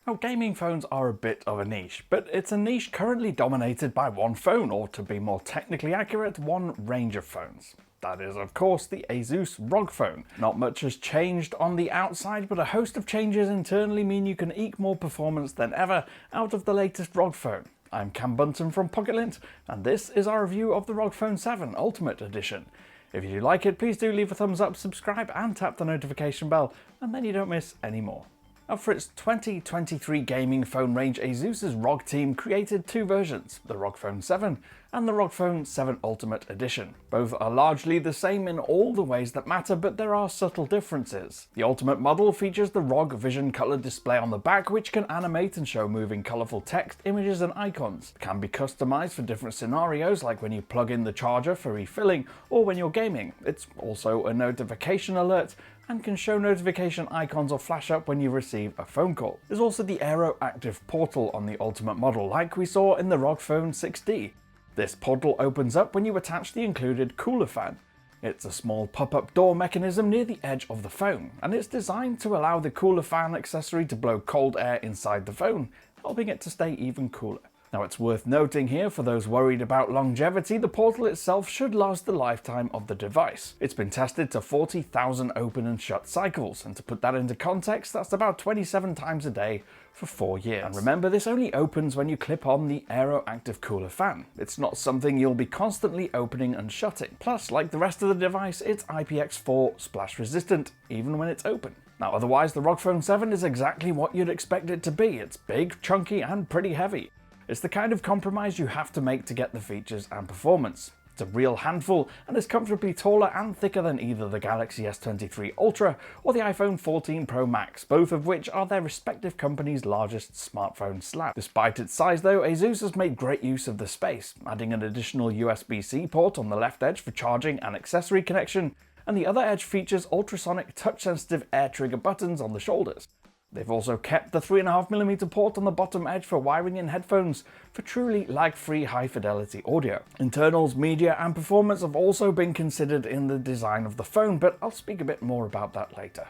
Now, gaming phones are a bit of a niche, but it's a niche currently dominated by one phone, or to be more technically accurate, one range of phones. That is, of course, the Asus ROG Phone. Not much has changed on the outside, but a host of changes internally mean you can eke more performance than ever out of the latest ROG Phone. I'm Cam Bunton from Pocket-lint, and this is our review of the ROG Phone 7 Ultimate Edition. If you do like it, please do leave a thumbs up, subscribe, and tap the notification bell, and then you don't miss any more. Now, for its 2023 gaming phone range, Asus's ROG team created two versions, the ROG Phone 7 and the ROG Phone 7 Ultimate Edition. Both are largely the same in all the ways that matter, but there are subtle differences. The Ultimate model features the ROG Vision Color display on the back, which can animate and show moving colourful text, images and icons. It can be customised for different scenarios, like when you plug in the charger for refilling or when you're gaming. It's also a notification alert and can show notification icons or flash up when you receive a phone call. There's also the AeroActive portal on the Ultimate model, like we saw in the ROG Phone 6D. This portal opens up when you attach the included cooler fan. It's a small pop-up door mechanism near the edge of the phone, and it's designed to allow the cooler fan accessory to blow cold air inside the phone, helping it to stay even cooler. Now, it's worth noting here, for those worried about longevity, the portal itself should last the lifetime of the device. It's been tested to 40,000 open and shut cycles, and to put that into context, that's about 27 times a day for 4 years. And remember, this only opens when you clip on the AeroActive cooler fan. It's not something you'll be constantly opening and shutting. Plus, like the rest of the device, it's IPX4 splash resistant, even when it's open. Now, otherwise, the ROG Phone 7 is exactly what you'd expect it to be. It's big, chunky, and pretty heavy. It's the kind of compromise you have to make to get the features and performance. It's a real handful and is comfortably taller and thicker than either the Galaxy S23 Ultra or the iPhone 14 Pro Max, both of which are their respective companies' largest smartphone slab. Despite its size though, Asus has made great use of the space, adding an additional USB-C port on the left edge for charging and accessory connection, and the other edge features ultrasonic touch-sensitive air trigger buttons on the shoulders. They've also kept the 3.5mm port on the bottom edge for wiring in headphones for truly lag-free high-fidelity audio. Internals, media and performance have also been considered in the design of the phone, but I'll speak a bit more about that later.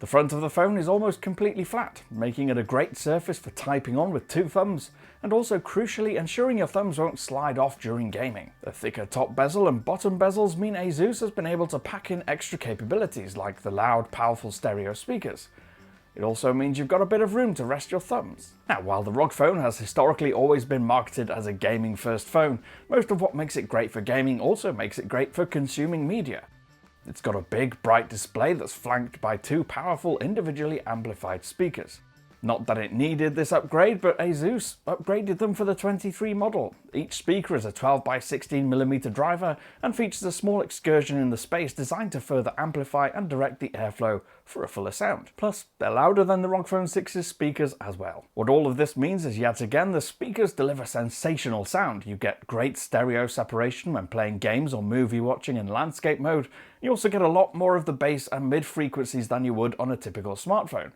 The front of the phone is almost completely flat, making it a great surface for typing on with two thumbs, and also crucially ensuring your thumbs won't slide off during gaming. The thicker top bezel and bottom bezels mean Asus has been able to pack in extra capabilities like the loud, powerful stereo speakers. It also means you've got a bit of room to rest your thumbs. Now, while the ROG Phone has historically always been marketed as a gaming-first phone, most of what makes it great for gaming also makes it great for consuming media. It's got a big, bright display that's flanked by two powerful, individually amplified speakers. Not that it needed this upgrade, but Asus upgraded them for the 23 model. Each speaker is a 12x16mm driver and features a small excursion in the space designed to further amplify and direct the airflow for a fuller sound. Plus, they're louder than the ROG Phone 6's speakers as well. What all of this means is, yet again, the speakers deliver sensational sound. You get great stereo separation when playing games or movie watching in landscape mode. You also get a lot more of the bass and mid frequencies than you would on a typical smartphone.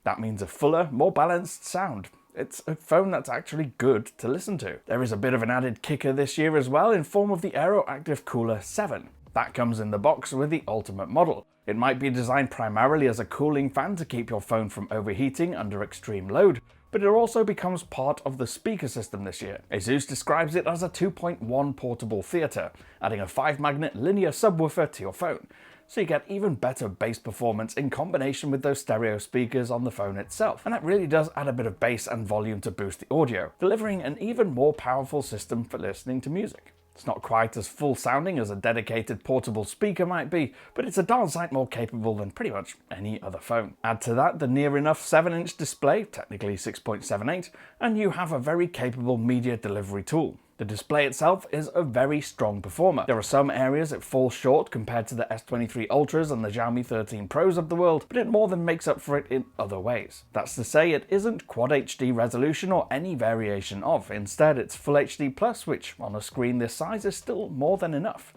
That means a fuller, more balanced sound. It's a phone that's actually good to listen to. There is a bit of an added kicker this year as well, in form of the AeroActive Cooler 7. That comes in the box with the Ultimate model. It might be designed primarily as a cooling fan to keep your phone from overheating under extreme load, but it also becomes part of the speaker system this year. Asus describes it as a 2.1 portable theatre, adding a 5-magnet linear subwoofer to your phone, so you get even better bass performance in combination with those stereo speakers on the phone itself. And that really does add a bit of bass and volume to boost the audio, delivering an even more powerful system for listening to music. It's not quite as full sounding as a dedicated portable speaker might be, but it's a darn sight more capable than pretty much any other phone. Add to that the near enough 7-inch display, technically 6.78, and you have a very capable media delivery tool. The display itself is a very strong performer. There are some areas it falls short compared to the S23 Ultras and the Xiaomi 13 Pros of the world, but it more than makes up for it in other ways. That's to say, it isn't Quad HD resolution or any variation of. Instead, it's Full HD Plus, which on a screen this size is still more than enough.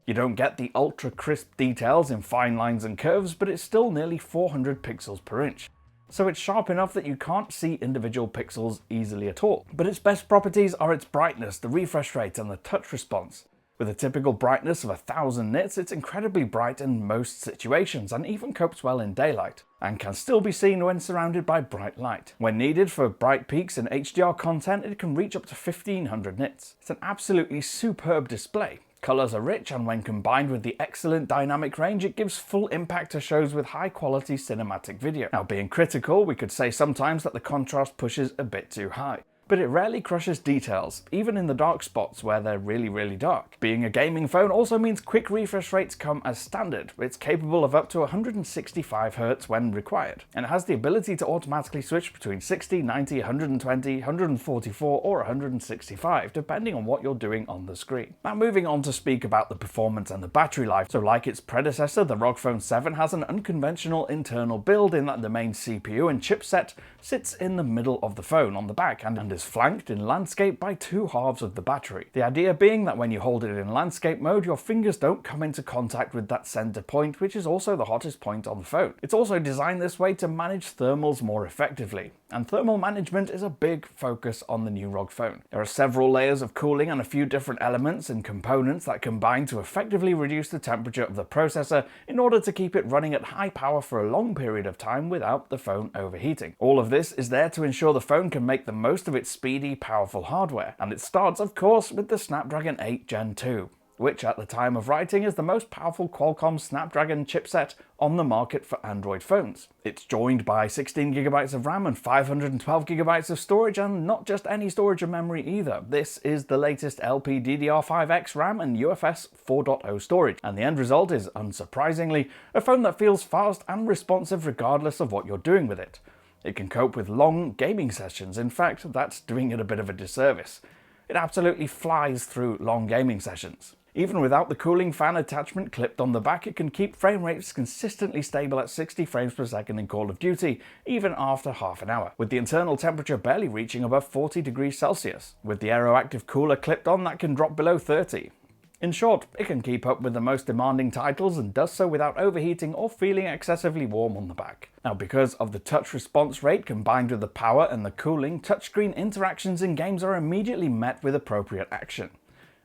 You don't get the ultra crisp details in fine lines and curves, but it's still nearly 400 pixels per inch. So it's sharp enough that you can't see individual pixels easily at all. But its best properties are its brightness, the refresh rate and the touch response. With a typical brightness of 1000 nits, it's incredibly bright in most situations and even copes well in daylight, and can still be seen when surrounded by bright light. When needed for bright peaks in HDR content, it can reach up to 1500 nits. It's an absolutely superb display. Colours are rich, and when combined with the excellent dynamic range, it gives full impact to shows with high quality cinematic video. Now, being critical, we could say sometimes that the contrast pushes a bit too high, but it rarely crushes details, even in the dark spots where they're really dark. Being a gaming phone also means quick refresh rates come as standard. It's capable of up to 165 Hz when required, and it has the ability to automatically switch between 60, 90, 120, 144 or 165, depending on what you're doing on the screen. Now, moving on to speak about the performance and the battery life. So like its predecessor, the ROG Phone 7 has an unconventional internal build in that the main CPU and chipset sits in the middle of the phone on the back and is flanked in landscape by two halves of the battery. The idea being that when you hold it in landscape mode, your fingers don't come into contact with that center point, which is also the hottest point on the phone. It's also designed this way to manage thermals more effectively, and thermal management is a big focus on the new ROG Phone. There are several layers of cooling and a few different elements and components that combine to effectively reduce the temperature of the processor in order to keep it running at high power for a long period of time without the phone overheating. All of this is there to ensure the phone can make the most of its speedy, powerful hardware, and it starts, of course, with the Snapdragon 8 Gen 2, which at the time of writing is the most powerful Qualcomm Snapdragon chipset on the market for Android phones. It's joined by 16GB of RAM and 512GB of storage, and not just any storage or memory either. This is the latest LPDDR5X RAM and UFS 4.0 storage, and the end result is, unsurprisingly, a phone that feels fast and responsive regardless of what you're doing with it. It can cope with long gaming sessions. In fact, that's doing it a bit of a disservice. It absolutely flies through long gaming sessions. Even without the cooling fan attachment clipped on the back, it can keep frame rates consistently stable at 60 frames per second in Call of Duty, even after half an hour, with the internal temperature barely reaching above 40 degrees Celsius. With the AeroActive cooler clipped on, that can drop below 30. In short, it can keep up with the most demanding titles and does so without overheating or feeling excessively warm on the back. Now, because of the touch response rate combined with the power and the cooling, touchscreen interactions in games are immediately met with appropriate action.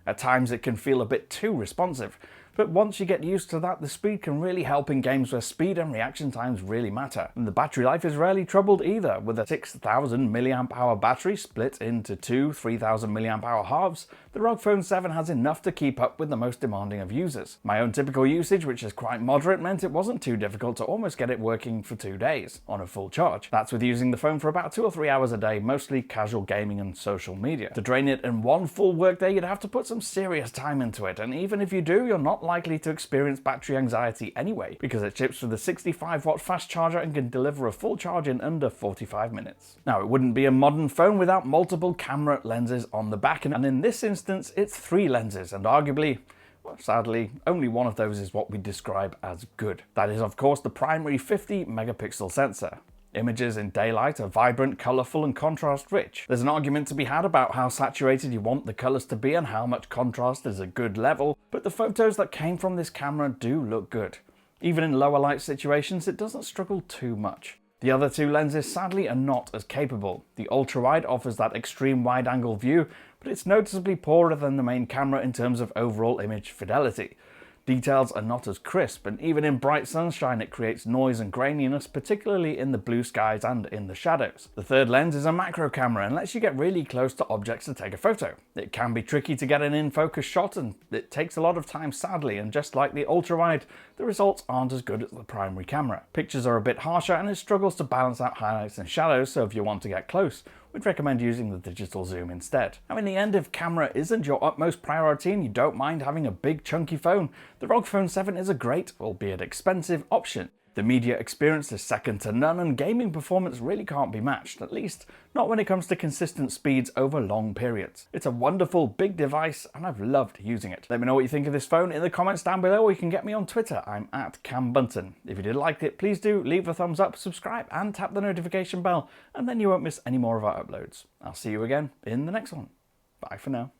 At times it can feel a bit too responsive, but once you get used to that, the speed can really help in games where speed and reaction times really matter. And the battery life is rarely troubled either. With a 6000 mAh battery split into two 3000 mAh halves, the ROG Phone 7 has enough to keep up with the most demanding of users. My own typical usage, which is quite moderate, meant it wasn't too difficult to almost get it working for 2 days on a full charge. That's with using the phone for about 2 or 3 hours a day, mostly casual gaming and social media. To drain it in one full workday, you'd have to put some serious time into it, and even if you do, you're not likely to experience battery anxiety anyway, because it ships with a 65-watt fast charger and can deliver a full charge in under 45 minutes. Now, it wouldn't be a modern phone without multiple camera lenses on the back, and in this instance, it's 3 lenses, and arguably, well, sadly, only one of those is what we describe as good. That is, of course, the primary 50-megapixel sensor. Images in daylight are vibrant, colourful and contrast-rich. There's an argument to be had about how saturated you want the colours to be and how much contrast is a good level, but the photos that came from this camera do look good. Even in lower light situations, it doesn't struggle too much. The other 2 lenses sadly are not as capable. The ultra-wide offers that extreme wide-angle view, but it's noticeably poorer than the main camera in terms of overall image fidelity. Details are not as crisp, and even in bright sunshine it creates noise and graininess, particularly in the blue skies and in the shadows. The third lens is a macro camera and lets you get really close to objects to take a photo. It can be tricky to get an in-focus shot, and it takes a lot of time sadly, and just like the ultra-wide, the results aren't as good as the primary camera. Pictures are a bit harsher and it struggles to balance out highlights and shadows, so if you want to get close, we'd recommend using the digital zoom instead. Now, in the end, if camera isn't your utmost priority and you don't mind having a big chunky phone, the ROG Phone 7 is a great, albeit expensive, option. The media experience is second to none, and gaming performance really can't be matched, at least not when it comes to consistent speeds over long periods. It's a wonderful big device and I've loved using it. Let me know what you think of this phone in the comments down below, or you can get me on Twitter. I'm at Cam Bunton. If you did like it, please do leave a thumbs up, subscribe and tap the notification bell, and then you won't miss any more of our uploads. I'll see you again in the next one. Bye for now.